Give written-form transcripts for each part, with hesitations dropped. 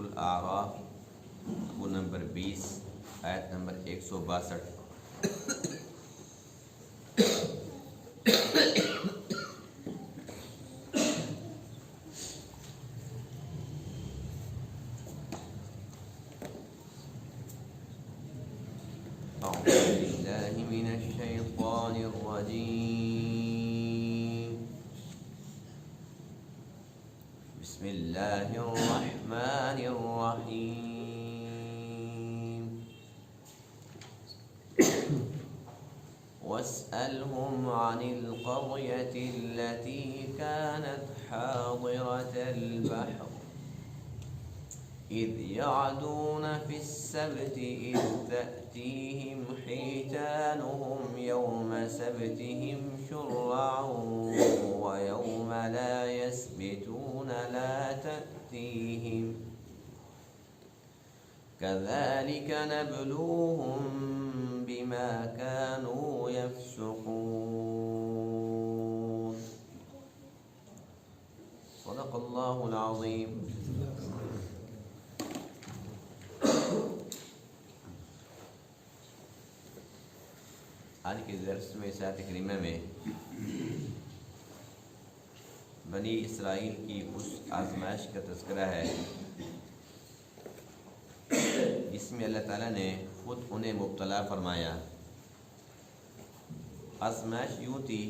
الاعراف وہ نمبر 20 آیت نمبر 162۔ أعوذ بالله من الشيطان الرجيم بسم الله الرحمن الرحيم واسألهم عن القرية التي كانت حاضرة البحر إذ يعدون في السبت إذ تأتيهم حيتانهم يوم سبتهم شرعا ويوم لا يسبتون لا تأتيهم كذلك نبلوهم بما كانوا يفسقون صدق الله العظيم۔ آج کے درس میں اس آیت کریمہ میں بنی اسرائیل کی اس آزمائش کا تذکرہ ہے جس میں اللہ تعالیٰ نے خود انہیں مبتلا فرمایا۔ آزمائش یوں تھی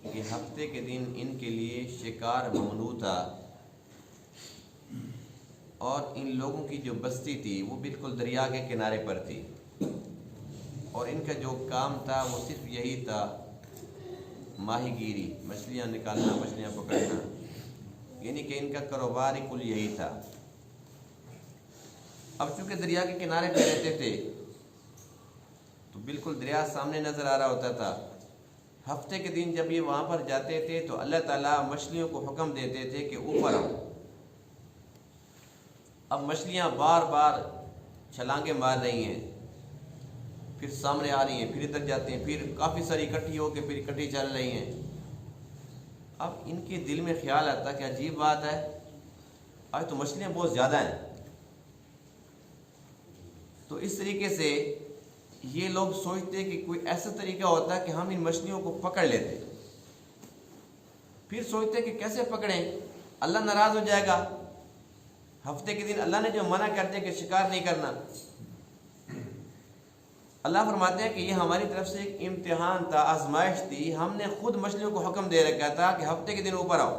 کہ ہفتے کے دن ان کے لیے شکار ممنوع تھا اور ان لوگوں کی جو بستی تھی وہ بالکل دریا کے کنارے پر تھی اور ان کا جو کام تھا وہ صرف یہی تھا، ماہی گیری، مچھلیاں نکالنا، مچھلیاں پکڑنا، یعنی کہ ان کا کاروبار ہی کل یہی تھا۔ اب چونکہ دریا کے کنارے پہ رہتے تھے تو بالکل دریا سامنے نظر آ رہا ہوتا تھا۔ ہفتے کے دن جب یہ وہاں پر جاتے تھے تو اللہ تعالیٰ مچھلیوں کو حکم دیتے تھے کہ اوپر آؤ۔ اب مچھلیاں بار بار چھلانگیں مار رہی ہیں، پھر سامنے آ رہی ہیں، پھر ادھر جاتے ہیں، پھر کافی ساری اکٹھی ہو کے پھر اکٹھی چل رہی ہیں۔ اب ان کے دل میں خیال آتا کہ عجیب بات ہے، آج تو مچھلیاں بہت زیادہ ہیں۔ تو اس طریقے سے یہ لوگ سوچتے کہ کوئی ایسا طریقہ ہوتا کہ ہم ان مچھلیوں کو پکڑ لیتے، پھر سوچتے کہ کیسے پکڑیں، اللہ ناراض ہو جائے گا۔ ہفتے کے دن اللہ نے جو منع کر دیا کہ شکار نہیں کرنا، اللہ فرماتے ہیں کہ یہ ہماری طرف سے ایک امتحان تھا، آزمائش تھی، ہم نے خود مچھلیوں کو حکم دے رکھا تھا کہ ہفتے کے دن اوپر آؤ۔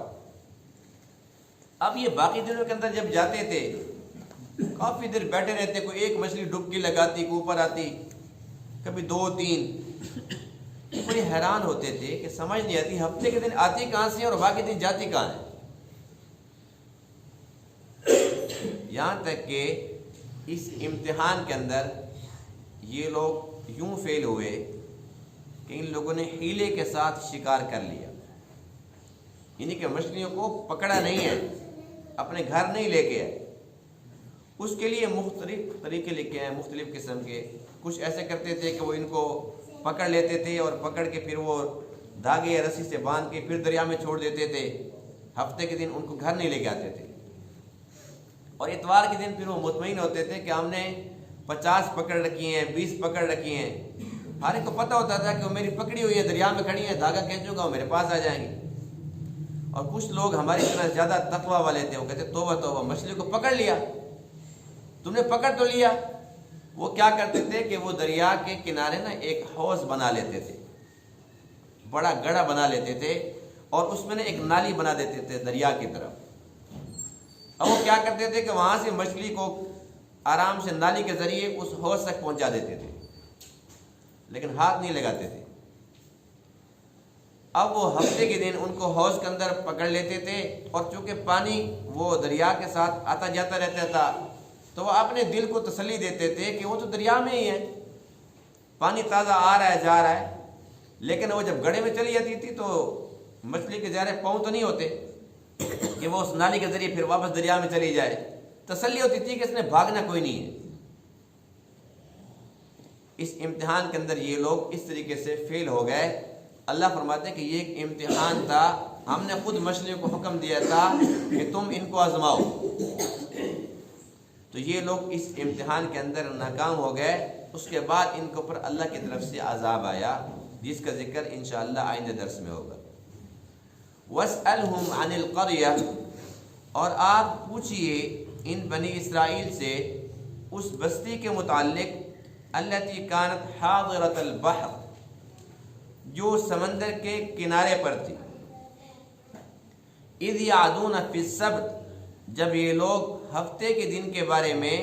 اب یہ باقی دنوں کے اندر جب جاتے تھے کافی دیر بیٹھے رہتے، کوئی ایک مچھلی ڈبکی لگاتی، کوئی اوپر آتی، کبھی 2 3، بڑے حیران ہوتے تھے کہ سمجھ نہیں آتی ہفتے کے دن آتی کہاں سے اور باقی دن جاتی کہاں ہے۔ یہاں تک کہ اس امتحان کے اندر یہ لوگ یوں فیل ہوئے کہ ان لوگوں نے ہیلے کے ساتھ شکار کر لیا، یعنی کہ مچھلیوں کو پکڑا نہیں ہے، اپنے گھر نہیں لے کے آئے۔ اس کے لیے مختلف طریقے لکھے ہیں، مختلف قسم کے۔ کچھ ایسے کرتے تھے کہ وہ ان کو پکڑ لیتے تھے اور پکڑ کے پھر وہ دھاگے یا رسی سے باندھ کے پھر دریا میں چھوڑ دیتے تھے، ہفتے کے دن ان کو گھر نہیں لے کے آتے تھے۔ اور اتوار کے دن پھر وہ مطمئن ہوتے تھے کہ ہم نے 50 پکڑ رکھی ہیں، 20 پکڑ رکھی ہیں۔ ہر ایک کو پتہ ہوتا تھا کہ وہ میری پکڑی ہوئی ہے، دریا میں کھڑی ہیں، دھاگا کھینچوں گا وہ میرے پاس آ جائیں گے۔ اور کچھ لوگ ہماری طرح زیادہ تقویٰ والے تھے، وہ کہتے توبہ توبہ، مچھلی کو پکڑ لیا، تم نے پکڑ تو لیا۔ وہ کیا کرتے تھے کہ وہ دریا کے کنارے نا ایک حوض بنا لیتے تھے، بڑا گڑھا بنا لیتے تھے اور اس میں نا ایک نالی بنا دیتے تھے دریا کی طرف۔ اب وہ کیا کرتے تھے کہ وہاں سے مچھلی کو آرام سے نالی کے ذریعے اس حوض تک پہنچا دیتے تھے، لیکن ہاتھ نہیں لگاتے تھے۔ اب وہ ہفتے کے دن ان کو حوض کے اندر پکڑ لیتے تھے اور چونکہ پانی وہ دریا کے ساتھ آتا جاتا رہتا تھا تو وہ اپنے دل کو تسلی دیتے تھے کہ وہ تو دریا میں ہی ہے، پانی تازہ آ رہا ہے جا رہا ہے۔ لیکن وہ جب گڑھے میں چلی جاتی تھی تو مچھلی کے ظاہر پاؤں تو نہیں ہوتے کہ وہ اس نالی کے ذریعے پھر واپس دریا میں چلی جائے، تسلی ہوتی تھی کہ اس نے بھاگنا کوئی نہیں ہے۔ اس امتحان کے اندر یہ لوگ اس طریقے سے فیل ہو گئے۔ اللہ فرماتے ہیں کہ یہ ایک امتحان تھا، ہم نے خود مچھلیوں کو حکم دیا تھا کہ تم ان کو آزماؤ۔ تو یہ لوگ اس امتحان کے اندر ناکام ہو گئے. اس کے بعد ان کے اوپر اللہ کی طرف سے عذاب آیا جس کا ذکر انشاءاللہ آئندہ درس میں ہوگا. وَاسْأَلْهُمْ عَنِ الْقَرْيَةِ اور آپ پوچھئے ان بنی اسرائیل سے اس بستی کے متعلق التي كانت حاضرة البحر جو سمندر کے کنارے پر تھی. اذ یعدون فی السبت جب یہ لوگ ہفتے کے دن کے بارے میں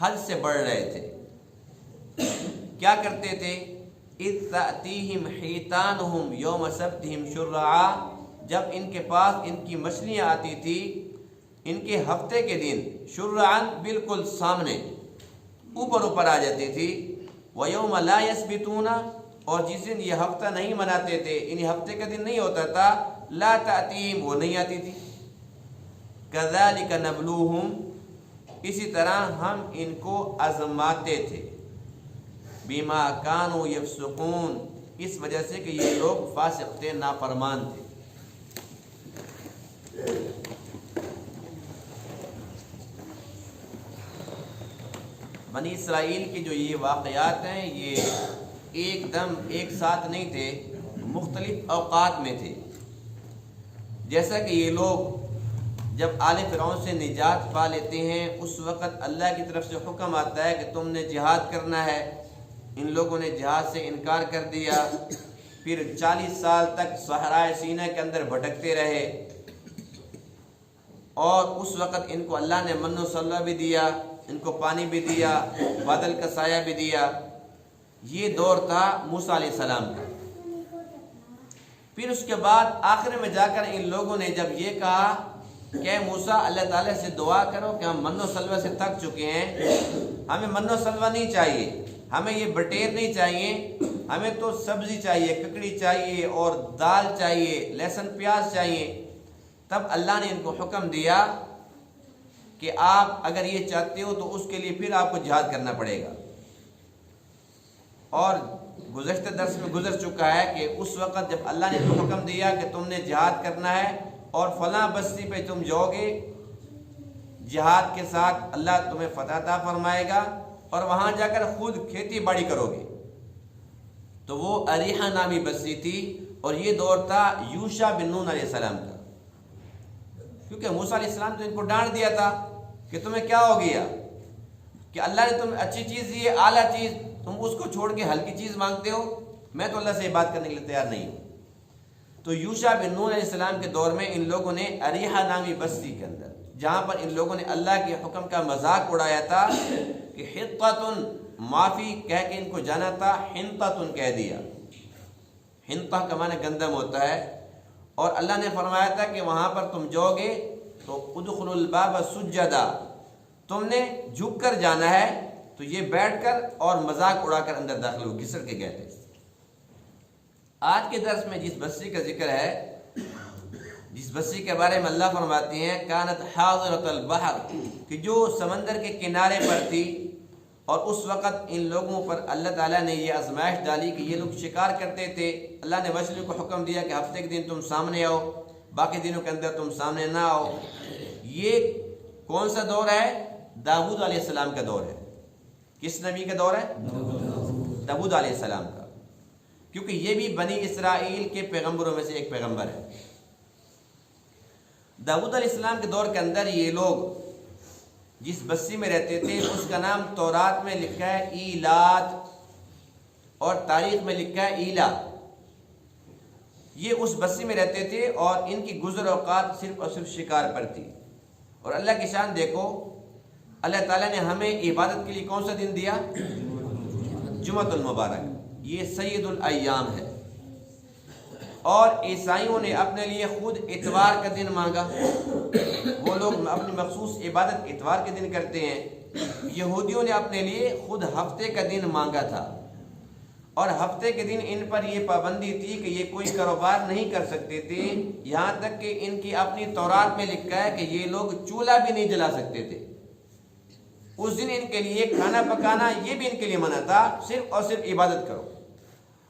حد سے بڑھ رہے تھے. کیا کرتے تھے؟ اذ تأتیہم حیتانہم یوم سبتہم شرعا جب ان کے پاس ان کی مچھلیاں آتی تھی ان کے ہفتے کے دن شرعا بالکل سامنے اوپر آ جاتی تھی. وَيَوْمَ لَا يَسْبِتُونَ اور جس دن یہ ہفتہ نہیں مناتے تھے انہیں ہفتے کا دن نہیں ہوتا تھا لا تأتیہم وہ نہیں آتی تھی. کذالک نبلوہم اسی طرح ہم ان کو آزماتے تھے. بما کانوا یفسقون اس وجہ سے کہ یہ لوگ فاسق تھے نافرمان تھے. بنی اسرائیل کے جو یہ واقعات ہیں یہ ایک دم ایک ساتھ نہیں تھے مختلف اوقات میں تھے. جیسا کہ یہ لوگ جب آل فرعون سے نجات پا لیتے ہیں اس وقت اللہ کی طرف سے حکم آتا ہے کہ تم نے جہاد کرنا ہے. ان لوگوں نے جہاد سے انکار کر دیا. پھر 40 سال تک صحرائے سینہ کے اندر بھٹکتے رہے اور اس وقت ان کو اللہ نے من و سلوہ بھی دیا ان کو پانی بھی دیا بادل کا سایہ بھی دیا. یہ دور تھا موسیٰ علیہ السلام کا. پھر اس کے بعد آخر میں جا کر ان لوگوں نے جب یہ کہا کہ موسیٰ اللہ تعالیٰ سے دعا کرو کہ ہم من و سلوہ سے تھک چکے ہیں, ہمیں من و سلوہ نہیں چاہیے, ہمیں یہ بٹیر نہیں چاہیے, ہمیں تو سبزی چاہیے, ککڑی چاہیے اور دال چاہیے, لہسن پیاز چاہیے. تب اللہ نے ان کو حکم دیا کہ آپ اگر یہ چاہتے ہو تو اس کے لیے پھر آپ کو جہاد کرنا پڑے گا. اور گزشتہ درس میں گزر چکا ہے کہ اس وقت جب اللہ نے ان کو حکم دیا کہ تم نے جہاد کرنا ہے اور فلاں بستی پہ تم جاؤ گے, جہاد کے ساتھ اللہ تمہیں فتح عطا فرمائے گا اور وہاں جا کر خود کھیتی باڑی کرو گے. تو وہ اریحہ نامی بستی تھی اور یہ دور تھا یوشع بن نون علیہ السلام کا. کیونکہ موسیٰ علیہ السلام تو ان کو ڈانٹ دیا تھا کہ تمہیں کیا ہو گیا کہ اللہ نے تمہیں اچھی چیز دی ہے, اعلیٰ چیز, تم اس کو چھوڑ کے ہلکی چیز مانگتے ہو. میں تو اللہ سے بات کرنے کے لیے تیار نہیں ہوں. تو یوشع بن نون علیہ السلام کے دور میں ان لوگوں نے اریحہ نامی بستی کے اندر جہاں پر ان لوگوں نے اللہ کے حکم کا مذاق اڑایا تھا کہ حطۃ معافی کہہ کے ان کو جانا تھا حنطۃ کہہ دیا. حنطہ کا معنی گندم ہوتا ہے اور اللہ نے فرمایا تھا کہ وہاں پر تم جاؤ گے تو ادخلوا الباب سجدا, تم نے جھک کر جانا ہے. تو یہ بیٹھ کر اور مذاق اڑا کر اندر داخل ہو گھسر کے گئے تھے. آج کے درس میں جس بستی کا ذکر ہے, جس بستی کے بارے میں اللہ فرماتے ہیں کانت حاضرۃ البحر کہ جو سمندر کے کنارے پر تھی, اور اس وقت ان لوگوں پر اللہ تعالیٰ نے یہ آزمائش ڈالی کہ یہ لوگ شکار کرتے تھے. اللہ نے مچھلی کو حکم دیا کہ ہفتے کے دن تم سامنے آؤ, باقی دنوں کے اندر تم سامنے نہ آؤ. یہ کون سا دور ہے؟ داؤد علیہ السلام کا دور ہے. کس نبی کا دور ہے؟ داؤد علیہ السلام کا, کیونکہ یہ بھی بنی اسرائیل کے پیغمبروں میں سے ایک پیغمبر ہے. داؤد علیہ السلام کے دور کے اندر یہ لوگ جس بستی میں رہتے تھے اس کا نام تورات میں لکھا ہے ایلات اور تاریخ میں لکھا ہے ایلا. یہ اس بستی میں رہتے تھے اور ان کی گزر اوقات صرف اور صرف شکار پر تھی. اور اللہ کی شان دیکھو, اللہ تعالیٰ نے ہمیں عبادت کے لیے کون سا دن دیا؟ جمعۃ المبارک. یہ سید الایام ہے. اور عیسائیوں نے اپنے لیے خود اتوار کا دن مانگا. وہ لوگ اپنی مخصوص عبادت اتوار کے دن کرتے ہیں. یہودیوں نے اپنے لیے خود ہفتے کا دن مانگا تھا, اور ہفتے کے دن ان پر یہ پابندی تھی کہ یہ کوئی کاروبار نہیں کر سکتے تھے. یہاں تک کہ ان کی اپنی تورات میں لکھا ہے کہ یہ لوگ چولہا بھی نہیں جلا سکتے تھے. اس دن ان کے لیے کھانا پکانا یہ بھی ان کے لیے منع تھا, صرف اور صرف عبادت کرو.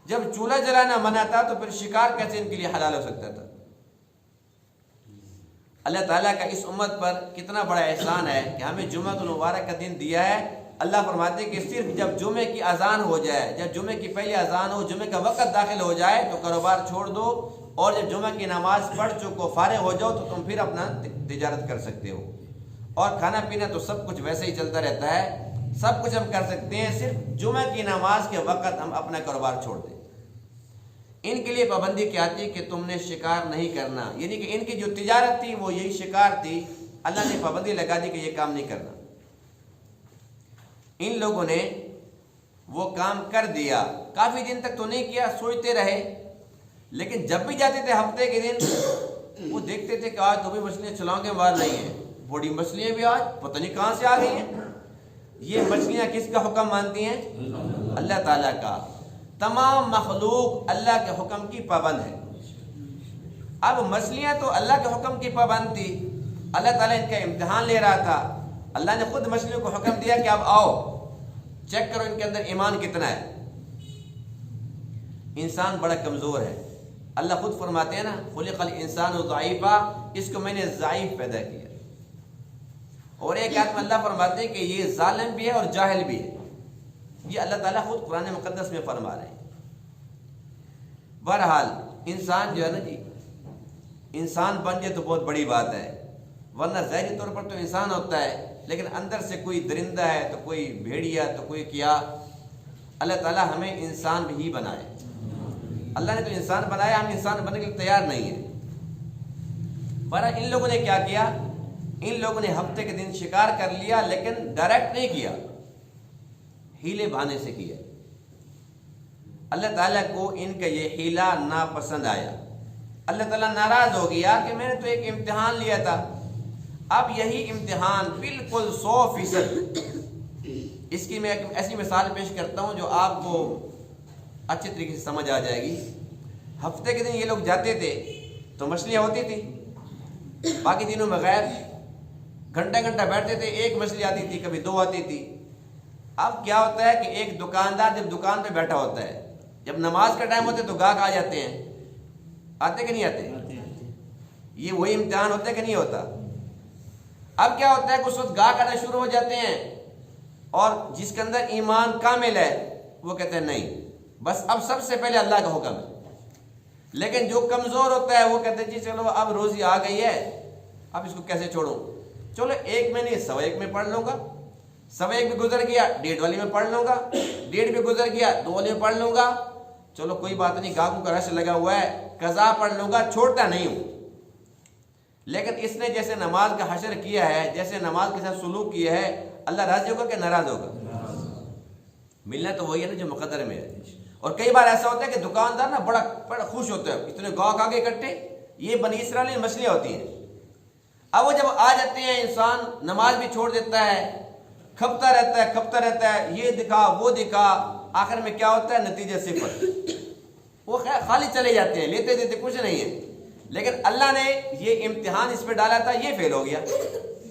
جب چولہا جلانا منع تھا تو پھر شکار کیسے ان کے لیے حلال ہو سکتا تھا؟ اللہ تعالیٰ کا اس امت پر کتنا بڑا احسان ہے کہ ہمیں جمعہ المبارک کا دن دیا ہے۔ اللہ فرماتے ہیں کہ صرف جب جمعے کی اذان ہو جائے، جب جمعے کی پہلی اذان ہو، جمعے کا وقت داخل ہو جائے تو کاروبار چھوڑ دو، اور جب جمعہ کی نماز پڑھ چکو فارغ ہو جاؤ تو تم پھر اپنا تجارت کر سکتے ہو، اور کھانا پینا تو سب کچھ ویسے ہی چلتا رہتا ہے، سب کچھ ہم کر سکتے ہیں، صرف جمعہ کی نماز کے وقت ہم اپنا کاروبار چھوڑ دیں۔ ان کے لیے پابندی کیا تھی کہ تم نے شکار نہیں کرنا، یعنی کہ ان کی جو تجارت تھی وہ یہی شکار تھی، اللہ نے پابندی لگا دی کہ یہ کام نہیں کرنا۔ ان لوگوں نے وہ کام کر دیا، کافی دن تک تو نہیں کیا، سوچتے رہے، لیکن جب بھی جاتے تھے ہفتے کے دن وہ دیکھتے تھے کہ آج تو بھی مچھلیاں چلاؤں کے باہر نہیں ہیں، بڑی مچھلیاں بھی آج پتہ نہیں کہاں سے آ گئی ہیں۔ یہ مچھلیاں کس کا حکم مانتی ہیں؟ اللہ تعالیٰ کا۔ تمام مخلوق اللہ کے حکم کی پابند ہے۔ اب مچھلیاں تو اللہ کے حکم کی پابند تھی، اللہ تعالیٰ ان کا امتحان لے رہا تھا، اللہ نے خود مچھلیوں کو حکم دیا کہ اب آؤ چیک کرو ان کے اندر ایمان کتنا ہے۔ انسان بڑا کمزور ہے، اللہ خود فرماتے ہیں نا خلق الانسان ضعیفا، اس کو میں نے ضعیف پیدا کیا، اور ایک آیت میں اللہ فرماتے ہیں کہ یہ ظالم بھی ہے اور جاہل بھی ہے، یہ اللہ تعالیٰ خود قرآن مقدس میں فرما رہے ہیں۔ بہرحال انسان جو ہے نا جی، انسان بن جائے تو بہت بڑی بات ہے، ورنہ ظاہری طور پر تو انسان ہوتا ہے لیکن اندر سے کوئی درندہ ہے تو کوئی بھیڑیا تو کوئی کیا۔ اللہ تعالیٰ ہمیں انسان بھی بنائے، اللہ نے تو انسان بنایا، ہم انسان بننے کے لیے تیار نہیں ہیں۔ بہرحال ان لوگوں نے کیا کیا، ان لوگوں نے ہفتے کے دن شکار کر لیا، لیکن ڈائریکٹ نہیں کیا، ہیلے بہانے سے کیا۔ اللہ تعالیٰ کو ان کا یہ ہیلا ناپسند آیا، اللہ تعالیٰ ناراض ہو گیا کہ میں نے تو ایک امتحان لیا تھا، اب یہی امتحان بالکل 100%۔ اس کی میں ایک ایسی مثال پیش کرتا ہوں جو آپ کو اچھے طریقے سے سمجھ آ جائے گی۔ ہفتے کے دن یہ لوگ جاتے تھے تو مچھلیاں ہوتی تھی، باقی دنوں میں غیر، گھنٹہ گھنٹہ بیٹھتے تھے، ایک مچھلی آتی تھی، کبھی دو آتی تھی۔ اب کیا ہوتا ہے کہ ایک دکاندار جب دکان پہ بیٹھا ہوتا ہے، جب نماز کا ٹائم ہوتا ہے تو گاہک آ جاتے ہیں، آتے کہ نہیں آتے؟ یہ وہی امتحان ہوتا ہے کہ نہیں ہوتا؟ اب کیا ہوتا ہے کہ اس وقت گاہک آنا شروع ہو جاتے ہیں، اور جس کے اندر ایمان کامل ہے وہ کہتے ہیں نہیں بس اب سب سے پہلے اللہ کا حکم ہے، لیکن جو کمزور ہوتا ہے وہ کہتے ہیں جی چلو اب روزی آ گئی ہے، اب اس کو کیسے چھوڑوں، چلو ایک میں نہیں 1.25 میں پڑھ لوں گا، 1.25 بھی گزر گیا 1.5 والی میں پڑھ لوں گا، 1.5 بھی گزر گیا 2 والی میں پڑھ لوں گا، چلو کوئی بات نہیں، گاہکوں کا رش لگا ہوا ہے، قضا پڑھ لوں گا، چھوڑتا نہیں ہوں۔ لیکن اس نے جیسے نماز کا حشر کیا ہے، جیسے نماز کے ساتھ سلوک کیا ہے، اللہ راضی ہوگا کہ ناراض ہوگا؟ ملنا تو وہی ہے نا جو مقدر میں ہے۔ اور کئی بار ایسا ہوتا ہے کہ دکاندار نا بڑا خوش ہوتا ہے، اتنے گاہک آگے اکٹھے، یہ بنی اسرائیل مچھلیاں ہوتی ہیں۔ اب وہ جب آ جاتے ہیں انسان نماز بھی چھوڑ دیتا ہے، کھپتا رہتا ہے، یہ دکھا وہ دکھا، آخر میں کیا ہوتا ہے؟ نتیجہ صفر، وہ خالی چلے جاتے ہیں، لیتے دیتے کچھ نہیں ہے۔ لیکن اللہ نے یہ امتحان اس پہ ڈالا تھا، یہ فیل ہو گیا،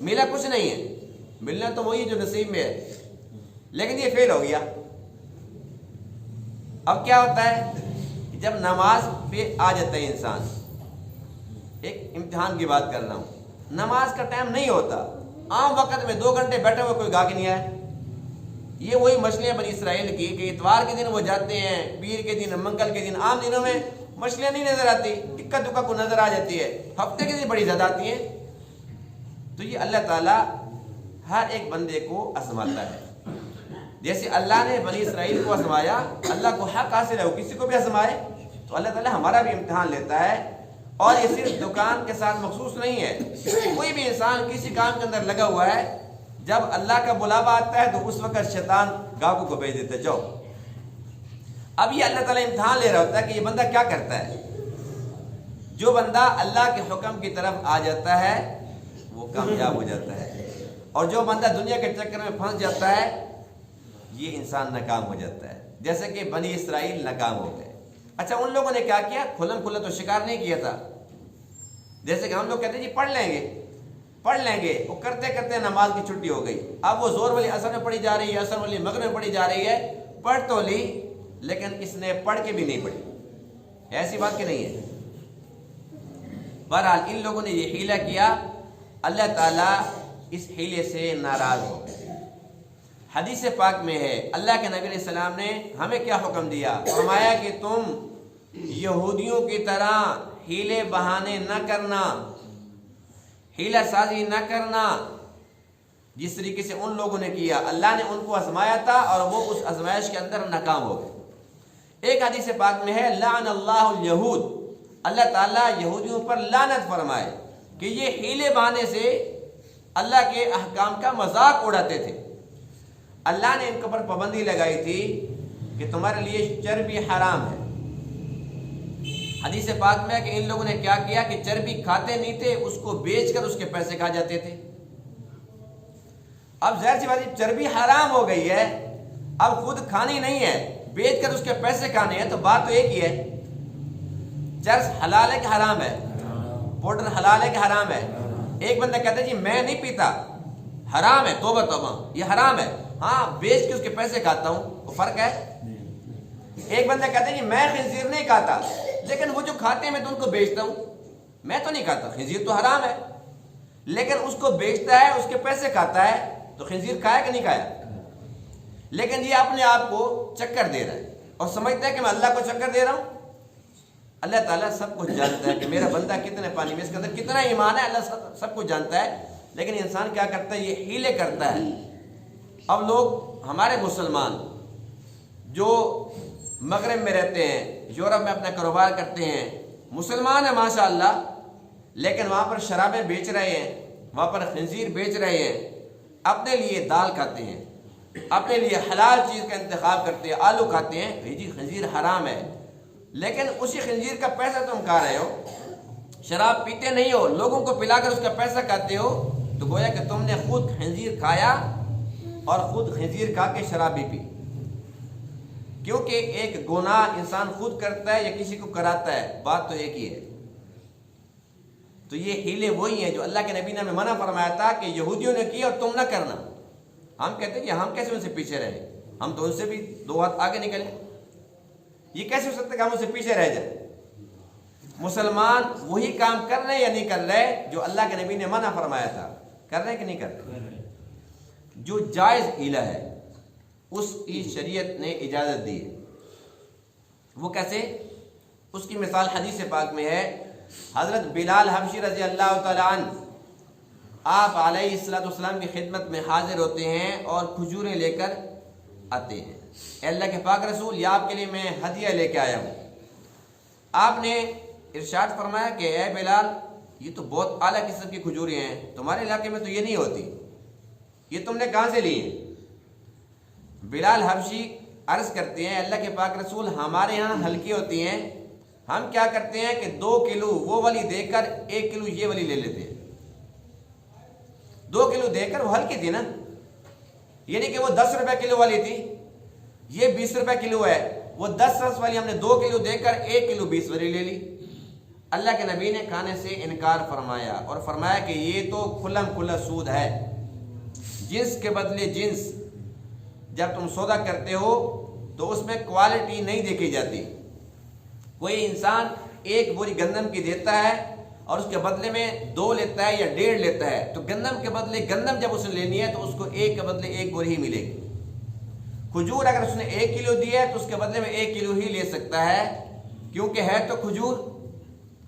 ملا کچھ نہیں ہے، ملنا تو وہی جو نصیب میں ہے، لیکن یہ فیل ہو گیا۔ اب کیا ہوتا ہے جب نماز پہ آ جاتا ہے انسان، ایک امتحان کی بات کر رہا ہوں، نماز کا ٹائم نہیں ہوتا، عام وقت میں 2 گھنٹے بیٹھے ہوئے کوئی گاہک نہیں آیا، یہ وہی مچھلیاں بنی اسرائیل کی کہ اتوار کے دن وہ جاتے ہیں، پیر کے دن، منگل کے دن، عام دنوں میں مچھلیاں نہیں نظر آتی، اکا دکا کو نظر آ جاتی ہے، ہفتے کے دن بڑی زیادہ آتی ہیں۔ تو یہ اللہ تعالیٰ ہر ایک بندے کو آزماتا ہے، جیسے اللہ نے بنی اسرائیل کو آزمایا، اللہ کو حق حاصل ہے وہ کسی کو بھی آزمائے، تو اللہ تعالیٰ ہمارا بھی امتحان لیتا ہے۔ اور یہ صرف دکان کے ساتھ مخصوص نہیں ہے، کوئی بھی انسان کسی کام کے اندر لگا ہوا ہے، جب اللہ کا بلاوا آتا ہے تو اس وقت شیطان گاہکوں کو بھیج دیتا ہے جاؤ۔ اب یہ اللہ تعالیٰ امتحان لے رہا ہوتا ہے کہ یہ بندہ کیا کرتا ہے۔ جو بندہ اللہ کے حکم کی طرف آ جاتا ہے وہ کامیاب ہو جاتا ہے، اور جو بندہ دنیا کے چکر میں پھنس جاتا ہے یہ انسان ناکام ہو جاتا ہے، جیسے کہ بنی اسرائیل ناکام ہو گئے۔ اچھا ان لوگوں نے کیا کیا؟ کھلم کھلا تو شکار نہیں کیا تھا، جیسے کہ ہم لوگ کہتے ہیں جی پڑھ لیں گے، وہ کرتے کرتے نماز کی چھٹی ہو گئی، اب وہ زور والی اثر میں پڑھی جا رہی ہے، اثر والی مغرب میں پڑھی جا رہی ہے، پڑھ تو لی لیکن اس نے پڑھ کے بھی نہیں پڑھی، ایسی بات کہ نہیں ہے۔ بہرحال ان لوگوں نے یہ حیلہ کیا، اللہ تعالیٰ اس حیلے سے ناراض ہو گئے۔ حدیث پاک میں ہے اللہ کے نبی علیہ السلام نے ہمیں کیا حکم دیا، فرمایا کہ تم یہودیوں کی طرح حیلے بہانے نہ کرنا، حیلہ سازی نہ کرنا، جس طریقے سے ان لوگوں نے کیا۔ اللہ نے ان کو آزمایا تھا اور وہ اس آزمائش کے اندر ناکام ہو گئے۔ ایک حدیث پاک میں ہے لعن اللہ الیہود، اللہ تعالیٰ یہودیوں پر لعنت فرمائے کہ یہ حیلے بہانے سے اللہ کے احکام کا مذاق اڑاتے تھے۔ اللہ نے ان کے اوپر پابندی لگائی تھی کہ تمہارے لیے چربی حرام ہے۔ حدیث پاک میں ہے کہ ان لوگوں نے کیا کیا کہ چربی کھاتے نہیں تھے، اس کو بیچ کر اس کے پیسے کھا جاتے تھے۔ اب ظاہر سی بات ہے چربی حرام ہو گئی ہے، اب خود کھانی نہیں ہے، بیچ کر اس کے پیسے کھانے ہیں، تو بات تو ایک ہی ہے۔ چرس حلال ہے کہ حرام ہے؟ پاؤڈر حلال ہے کہ حرام ہے؟ ایک بندہ کہتا ہے جی میں نہیں پیتا، حرام ہے، توبہ توبہ یہ حرام ہے، ہاں بیچ کے اس کے پیسے کھاتا ہوں، وہ فرق ہے۔ ایک بندہ کہتا ہے جی میں خنزیر نہیں کھاتا، لیکن وہ جو کھاتے ہیں میں تو ان کو بیچتا ہوں، میں تو نہیں کھاتا، خنزیر تو حرام ہے، لیکن اس کو بیچتا ہے، اس کے پیسے کھاتا ہے، تو خنزیر کھایا کہ نہیں کھایا؟ لیکن یہ اپنے آپ کو چکر دے رہا ہے اور سمجھتا ہے کہ میں اللہ کو چکر دے رہا ہوں۔ اللہ تعالیٰ سب کچھ جانتا ہے کہ میرا بندہ کتنے پانی میں، اس کے اندر کتنا ایمان ہے، اللہ سب کچھ جانتا ہے، لیکن انسان کیا کرتا ہے، یہ حیلے کرتا ہے۔ اب لوگ ہمارے مسلمان جو مغرب میں رہتے ہیں، یورپ میں اپنا کاروبار کرتے ہیں، مسلمان ہیں ماشاءاللہ، لیکن وہاں پر شرابیں بیچ رہے ہیں، وہاں پر خنزیر بیچ رہے ہیں، اپنے لیے دال کھاتے ہیں، اپنے لیے حلال چیز کا انتخاب کرتے ہیں، آلو کھاتے ہیں، بھئی جی خنزیر حرام ہے، لیکن اسی خنزیر کا پیسہ تم کھا رہے ہو، شراب پیتے نہیں ہو، لوگوں کو پلا کر اس کا پیسہ کھاتے ہو، تو گویا کہ تم نے خود خنزیر کھایا اور خود خنزیر کھا کے شراب بھی پی۔ کیونکہ ایک گناہ انسان خود کرتا ہے یا کسی کو کراتا ہے، بات تو ایک ہی ہے۔ تو یہ حیلے وہی ہیں جو اللہ کے نبی نے ہمیں منع فرمایا تھا کہ یہودیوں نے کی اور تم نہ کرنا۔ ہم کہتے ہیں کہ ہم کیسے ان سے پیچھے رہیں، ہم تو ان سے بھی 2 ہاتھ آگے نکلیں، یہ کیسے ہو سکتا ہے کہ ہم ان سے پیچھے رہ جائیں؟ مسلمان وہی کام کر رہے یا نہیں کر رہے جو اللہ کے نبی نے منع فرمایا تھا، کر رہے کہ نہیں کر رہے؟ جو جائز حیلہ ہے اس کی شریعت نے اجازت دی ہے۔ وہ کیسے؟ اس کی مثال حدیث پاک میں ہے، حضرت بلال حبشی رضی اللہ تعالی عنہ آپ علیہ السلام کی خدمت میں حاضر ہوتے ہیں اور کھجوریں لے کر آتے ہیں، اے اللہ کے پاک رسول یہ آپ کے لیے میں ہدیہ لے کے آیا ہوں۔ آپ نے ارشاد فرمایا کہ اے بلال یہ تو بہت اعلیٰ قسم کی کھجوریں ہیں، تمہارے علاقے میں تو یہ نہیں ہوتی، یہ تم نے کہاں سے لی ہیں؟ بلال حبشی عرض کرتے ہیں اللہ کے پاک رسول ہمارے ہاں ہلکی ہوتی ہیں، ہم کیا کرتے ہیں کہ 2 کلو وہ والی دے کر 1 کلو یہ والی لے لیتے ہیں۔ 2 کلو دے کر وہ ہلکی تھی نا، یعنی کہ وہ 10 روپے کلو والی تھی، یہ 20 روپے کلو ہے، وہ 10 رس والی ہم نے 2 کلو دے کر 1 کلو 20 والی لے لی۔ اللہ کے نبی نے کھانے سے انکار فرمایا اور فرمایا کہ یہ تو کھلم کھلا سود ہے، جنس کے بدلے جنس۔ جب تم سودا کرتے ہو تو اس میں کوالٹی نہیں دیکھی جاتی۔ کوئی انسان 1 بوری گندم کی دیتا ہے اور اس کے بدلے میں 2 لیتا ہے یا 1.5 لیتا ہے، تو گندم کے بدلے گندم جب اس نے لینی ہے تو اس کو 1 کے بدلے 1 بوری ہی ملے گی۔ کھجور اگر اس نے 1 کلو دی ہے تو اس کے بدلے میں 1 کلو ہی لے سکتا ہے، کیونکہ ہے تو کھجور،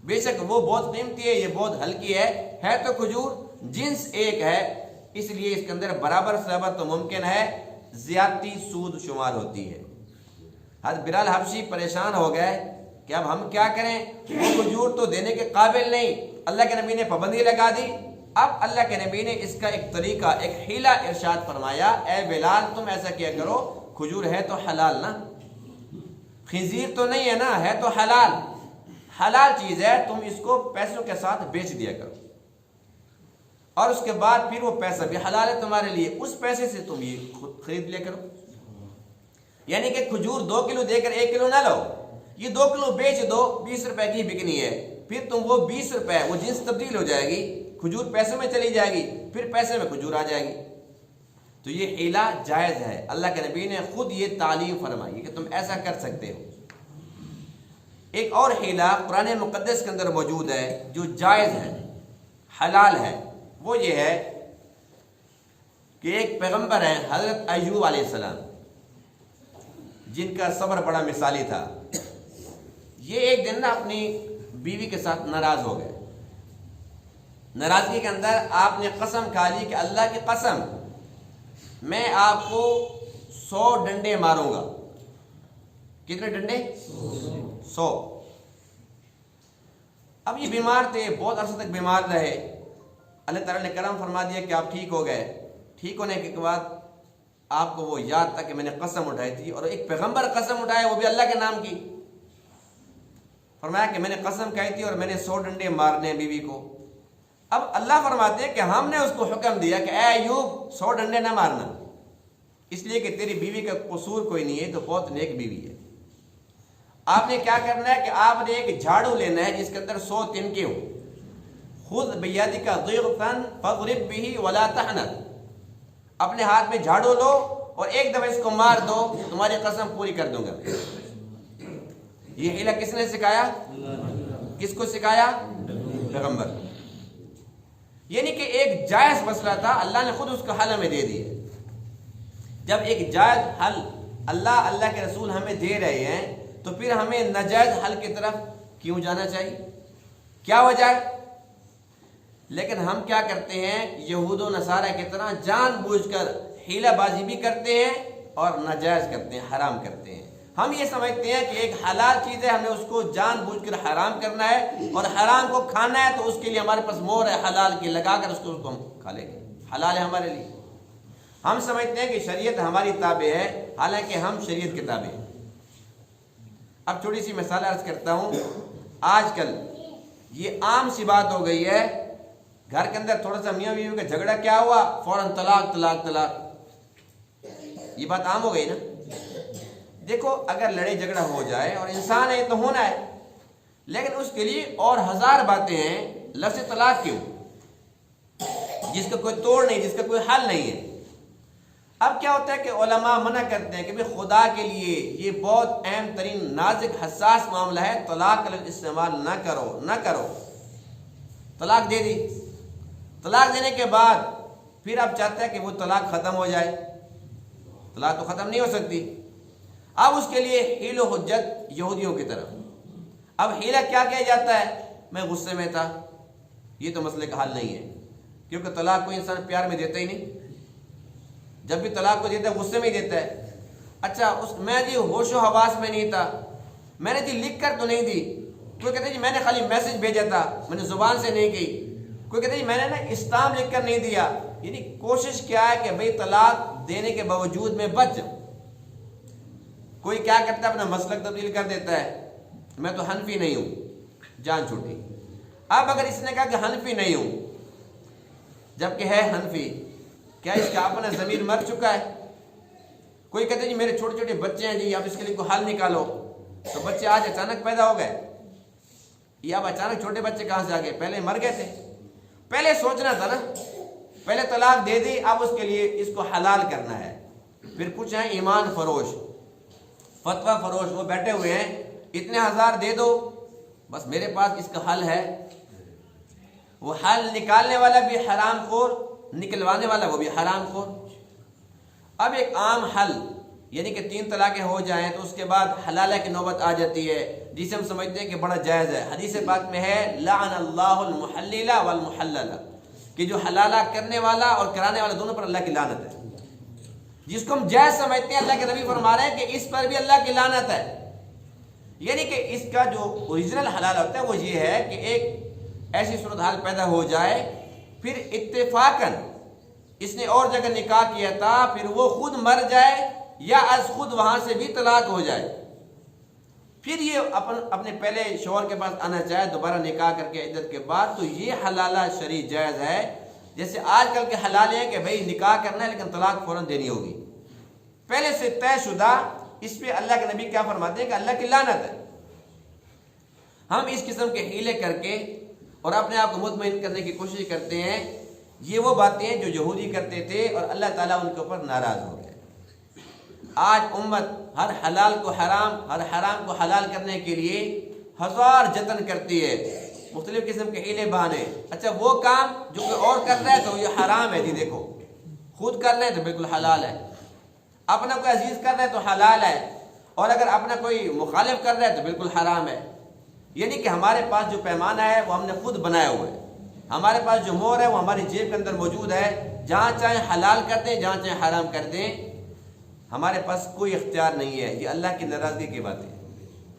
بے شک وہ بہت قیمتی ہے، یہ بہت ہلکی ہے تو کھجور، جنس ایک ہے، اس لیے اس کے اندر برابر سبب تو ممکن ہے، زیادتی سود شمار ہوتی ہے۔ حضرت بلال حبشی پریشان ہو گئے کہ اب ہم کیا کریں، وہ کھجور تو دینے کے قابل نہیں، اللہ کے نبی نے پابندی لگا دی۔ اب اللہ کے نبی نے اس کا ایک طریقہ، ایک حیلہ ارشاد فرمایا، اے بلال تم ایسا کیا کرو، کھجور ہے تو حلال نا، خنزیر تو نہیں ہے نا، ہے تو حلال، حلال چیز ہے، تم اس کو پیسوں کے ساتھ بیچ دیا کرو، اور اس کے بعد پھر وہ پیسہ بھی حلال ہے تمہارے لیے، اس پیسے سے تم یہ خرید لیا کرو۔ یعنی کہ کھجور 2 کلو دے کر 1 کلو نہ لو، یہ 2 کلو بیچ دو، 20 روپے کی بکنی ہے، پھر تم وہ 20 روپے، وہ جنس تبدیل ہو جائے گی، کھجور پیسے میں چلی جائے گی، پھر پیسے میں کھجور آ جائے گی۔ تو یہ حیلہ جائز ہے، اللہ کے نبی نے خود یہ تعلیم فرمائی کہ تم ایسا کر سکتے ہو۔ ایک اور حیلہ قرآن مقدس کے اندر موجود ہے جو جائز ہے، حلال ہے، وہ یہ ہے کہ ایک پیغمبر ہیں حضرت ایوب علیہ السلام، جن کا صبر بڑا مثالی تھا. یہ ایک دن نا اپنی بیوی کے ساتھ ناراض ہو گئے. ناراضگی کے اندر آپ نے قسم کھا لی کہ اللہ کی قسم میں آپ کو 100 ڈنڈے ماروں گا. کتنے ڈنڈے؟ 100. اب یہ بیمار تھے، بہت عرصے تک بیمار رہے. اللہ تعالیٰ نے کرم فرما دیا کہ آپ ٹھیک ہو گئے. ٹھیک ہونے کے بعد آپ کو وہ یاد تھا کہ میں نے قسم اٹھائی تھی، اور ایک پیغمبر قسم اٹھائے وہ بھی اللہ کے نام کی. فرمایا کہ میں نے قسم کھائی تھی اور میں نے 100 ڈنڈے مارنے ہیں بیوی کو. اب اللہ فرماتے ہیں کہ ہم نے اس کو حکم دیا کہ اے ایوب 100 ڈنڈے نہ مارنا، اس لیے کہ تیری بیوی کا قصور کوئی نہیں ہے، تو بہت نیک بیوی ہے. آپ نے کیا کرنا ہے کہ آپ نے ایک جھاڑو لینا ہے جس کے اندر 100 تنکے ہوں. خذ بیدک ضغثا فاضرب به ولا تحنث. اپنے ہاتھ میں جھاڑو لو اور ایک دفعہ اس کو مار دو، تمہاری قسم پوری کر دوں گا. یہ حیلہ کس نے سکھایا؟ کس کو سکھایا؟ پیغمبر. یعنی کہ ایک جائز مسئلہ تھا، اللہ نے خود اس کا حل ہمیں دے دیا. جب ایک جائز حل اللہ کے رسول ہمیں دے رہے ہیں تو پھر ہمیں ناجائز حل کی طرف کیوں جانا چاہیے؟ کیا وجہ ہے؟ لیکن ہم کیا کرتے ہیں؟ یہود و نصارہ کی طرح جان بوجھ کر حیلہ بازی بھی کرتے ہیں اور ناجائز کرتے ہیں، حرام کرتے ہیں. ہم یہ سمجھتے ہیں کہ ایک حلال چیز ہے، ہمیں اس کو جان بوجھ کر حرام کرنا ہے، اور حرام کو کھانا ہے تو اس کے لیے ہمارے پاس مہر ہے حلال کی، لگا کر اس کو ہم کھا لیں گے، حلال ہے ہمارے لیے. ہم سمجھتے ہیں کہ شریعت ہماری تابع ہے، حالانکہ ہم شریعت کے تابع ہیں. اب چھوٹی سی مثال عرض کرتا ہوں. آج کل یہ عام سی بات ہو گئی ہے، گھر کے اندر تھوڑا سا میاں بیوی کا جھگڑا کیا ہوا، فوراً طلاق طلاق طلاق. یہ بات عام ہو گئی نا. دیکھو اگر لڑائی جھگڑا ہو جائے اور انسان ہے تو ہونا ہے، لیکن اس کے لیے اور 1000 باتیں ہیں. لفظ طلاق کیوں؟ جس کا کوئی توڑ نہیں، جس کا کوئی حل نہیں ہے. اب کیا ہوتا ہے کہ علماء منع کرتے ہیں کہ بھئی خدا کے لیے یہ بہت اہم ترین نازک حساس معاملہ ہے، طلاق کا استعمال نہ کرو. طلاق دے دی. طلاق دینے کے بعد پھر اب چاہتا ہے کہ وہ طلاق ختم ہو جائے. طلاق تو ختم نہیں ہو سکتی. اب اس کے لیے حیل و حجت یہودیوں کی طرف. اب حیلہ کیا کیا جاتا ہے؟ میں غصے میں تھا. یہ تو مسئلے کا حل نہیں ہے، کیونکہ طلاق کوئی انسان پیار میں دیتا ہی نہیں. جب بھی طلاق کو دیتا ہے غصے میں ہی دیتا ہے. اچھا میں جی ہوش و حواس میں نہیں تھا، میں نے جی لکھ کر تو نہیں دی. کوئی کہتے جی میں نے خالی میسج بھیجا تھا، میں نے زبان سے نہیں کی. کوئی کہتے جی میں نے نا اسٹامپ لکھ کر نہیں دیا. یعنی کوشش کیا ہے کہ بھئی طلاق دینے کے باوجود میں بچ جاؤں. کوئی کیا کرتا ہے اپنا مسلک تبدیل کر دیتا ہے، میں تو حنفی نہیں ہوں، جان چھوٹی. اب اگر اس نے کہا کہ حنفی نہیں ہوں جبکہ ہے حنفی، کیا اس کا اپنا ضمیر مر چکا ہے؟ کوئی کہتے جی میرے چھوٹے چھوٹے بچے ہیں جی، اب اس کے لیے کوئی حل نکالو. تو بچے آج اچانک پیدا ہو گئے، یہ اب اچانک چھوٹے بچے کہاں سے آ گئے؟ پہلے مر گئے تھے. پہلے سوچنا تھا نا، پہلے طلاق دے دی، اب اس کے لیے اس کو حلال کرنا ہے. پھر کچھ ہیں ایمان فروش، فتویٰ فروش، وہ بیٹھے ہوئے ہیں اتنے 1000 دے دو، بس میرے پاس اس کا حل ہے. وہ حل نکالنے والا بھی حرام خور، نکلوانے والا وہ بھی حرام خور. اب ایک عام حل یعنی کہ 3 طلاقیں ہو جائیں تو اس کے بعد حلالہ کی نوبت آ جاتی ہے، جسے ہم سمجھتے ہیں کہ بڑا جائز ہے. حدیث پاک میں ہے لعن اللہ المحلل والمحلل، کہ جو حلالہ کرنے والا اور کرانے والا دونوں پر اللہ کی لعنت ہے. جس کو ہم جائز سمجھتے ہیں، اللہ کے نبی فرما رہے ہیں کہ اس پر بھی اللہ کی لعنت ہے. یعنی کہ اس کا جو اوریجنل حلال ہوتا ہے وہ یہ ہے کہ ایک ایسی صورتحال پیدا ہو جائے، پھر اتفاقاً اس نے اور جگہ نکاح کیا تھا، پھر وہ خود مر جائے یا از خود وہاں سے بھی طلاق ہو جائے، پھر یہ اپنے پہلے شوہر کے پاس آنا چاہے دوبارہ نکاح کر کے عدت کے بعد، تو یہ حلالہ شرعی جائز ہے. جیسے آج کل کے حلال ہیں کہ بھئی نکاح کرنا ہے لیکن طلاق فوراً دینی ہوگی، پہلے سے طے شدہ. اس پہ اللہ کے نبی کیا فرماتے ہیں کہ اللہ کی لعنت ہے. ہم اس قسم کے حیلے کر کے اور اپنے آپ کو مطمئن کرنے کی کوشش کرتے ہیں. یہ وہ باتیں ہیں جو یہودی کرتے تھے اور اللہ تعالیٰ ان کے اوپر ناراض ہو گئے. آج امت ہر حلال کو حرام، ہر حرام کو حلال کرنے کے لیے ہزار جتن کرتی ہے، مختلف قسم کے حیلے بہانے. اچھا وہ کام جو کوئی اور کر رہا ہے تو یہ حرام ہے. جی دیکھو خود کر رہے ہیں تو بالکل حلال ہے، اپنا کوئی عزیز کر رہا ہے تو حلال ہے، اور اگر اپنا کوئی مخالف کر رہا ہے تو بالکل حرام ہے. یعنی کہ ہمارے پاس جو پیمانہ ہے وہ ہم نے خود بنایا ہوا ہے، ہمارے پاس جو مور ہے وہ ہماری جیب کے اندر موجود ہے. جہاں چاہیں حلال کر دیں، جہاں چاہیں حرام کر دیں، ہمارے پاس کوئی اختیار نہیں ہے. یہ اللہ کی ناراضگی کی باتیں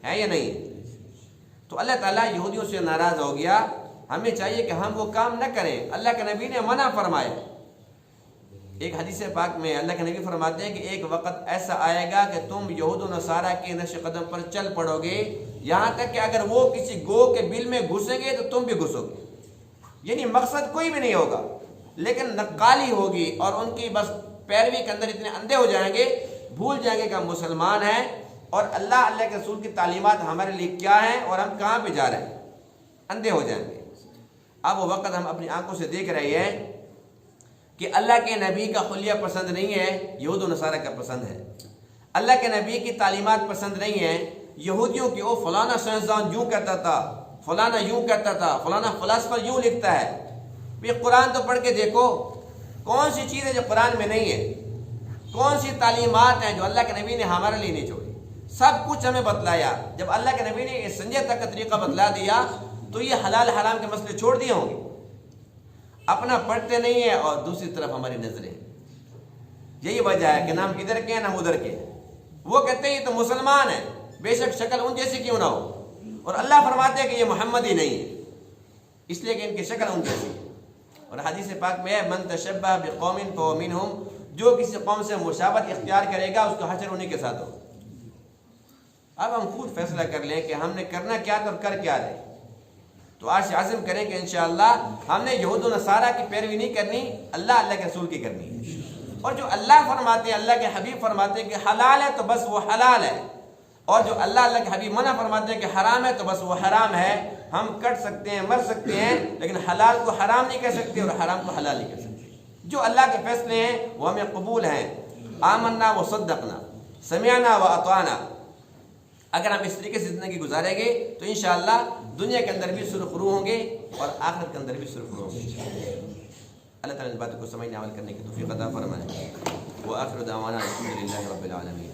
ہیں یا نہیں؟ تو اللہ تعالیٰ یہودیوں سے ناراض ہو گیا. ہمیں چاہیے کہ ہم وہ کام نہ کریں. اللہ کے نبی نے منع فرمایا. ایک حدیث پاک میں اللہ کے نبی فرماتے ہیں کہ ایک وقت ایسا آئے گا کہ تم یہود و نصارہ کے نقش قدم پر چل پڑو گے، یہاں تک کہ اگر وہ کسی گو کے بل میں گھسیں گے تو تم بھی گھسو گے. یعنی مقصد کوئی بھی نہیں ہوگا، لیکن نقالی ہوگی، اور ان کی بس پیروی کے اندر اتنے اندھے ہو جائیں گے، بھول جائیں گے کہ ہم مسلمان ہیں اور اللہ کے رسول کی تعلیمات ہمارے لیے کیا ہیں اور ہم کہاں پہ جا رہے ہیں. اندھے ہو جائیں گے. اب وہ وقت ہم اپنی آنکھوں سے دیکھ رہے ہیں کہ اللہ کے نبی کا خلیہ پسند نہیں ہے، یہود و نصارہ کا پسند ہے. اللہ کے نبی کی تعلیمات پسند نہیں ہیں یہودیوں کی. وہ فلانا سائنسدان یوں کہتا تھا، فلانا یوں کہتا تھا، فلانا فلاسفر یوں لکھتا ہے. یہ قرآن تو پڑھ کے دیکھو کون سی چیز ہے جو قرآن میں نہیں ہے، کون سی تعلیمات ہیں جو اللہ کے نبی نے ہمارے لیے نہیں چھوڑی. سب کچھ ہمیں بتلایا. جب اللہ کے نبی نے یہ سنجے تک کا طریقہ بتلا دیا تو یہ حلال حرام کے مسئلے چھوڑ دیے ہوں گے. اپنا پڑھتے نہیں ہیں اور دوسری طرف ہماری نظریں. یہی وجہ ہے کہ نہ ہم ادھر کے ہیں نہ ادھر کے. وہ کہتے ہیں یہ تو مسلمان ہے، بے شک شکل ان جیسی کیوں نہ ہو، اور اللہ فرماتے ہیں کہ یہ محمد ہی نہیں ہے، اس لیے کہ ان کی شکل ان جیسی ہے. اور حدیث پاک میں ہے من تشبہ بقوم فہو منہم، جو کسی قوم سے مشابہت اختیار کرے گا اس کا حشر انہی کے ساتھ ہو. اب ہم خود فیصلہ کر لیں کہ ہم نے کرنا کیا تھا اور کر کیا رہے. تو آج سے عزم کریں کہ انشاءاللہ ہم نے یہود و نصارہ کی پیروی نہیں کرنی، اللہ کے رسول کی کرنی ہے. اور جو اللہ فرماتے ہیں، اللہ کے حبیب فرماتے ہیں کہ حلال ہے تو بس وہ حلال ہے، اور جو اللہ کے حبیب منع فرماتے ہیں کہ حرام ہے تو بس وہ حرام ہے. ہم کٹ سکتے ہیں، مر سکتے ہیں، لیکن حلال کو حرام نہیں کہہ سکتے اور حرام کو حلال نہیں کہہ سکتے. جو اللہ کے فیصلے ہیں وہ ہمیں قبول ہیں. آمنا و صدقنا، سمعنا و اطعنا. اگر ہم اس طریقے سے زندگی گزاریں گے تو انشاءاللہ دنیا کے اندر بھی سرخرو ہوں گے اور آخرت کے اندر بھی سرخرو ہوں گے. اللہ تعالیٰ اس باتوں کو سمجھنے عمل کرنے کی توفیق عطا فرمائے. وآخر دعوانا الحمد للہ رب العالمین.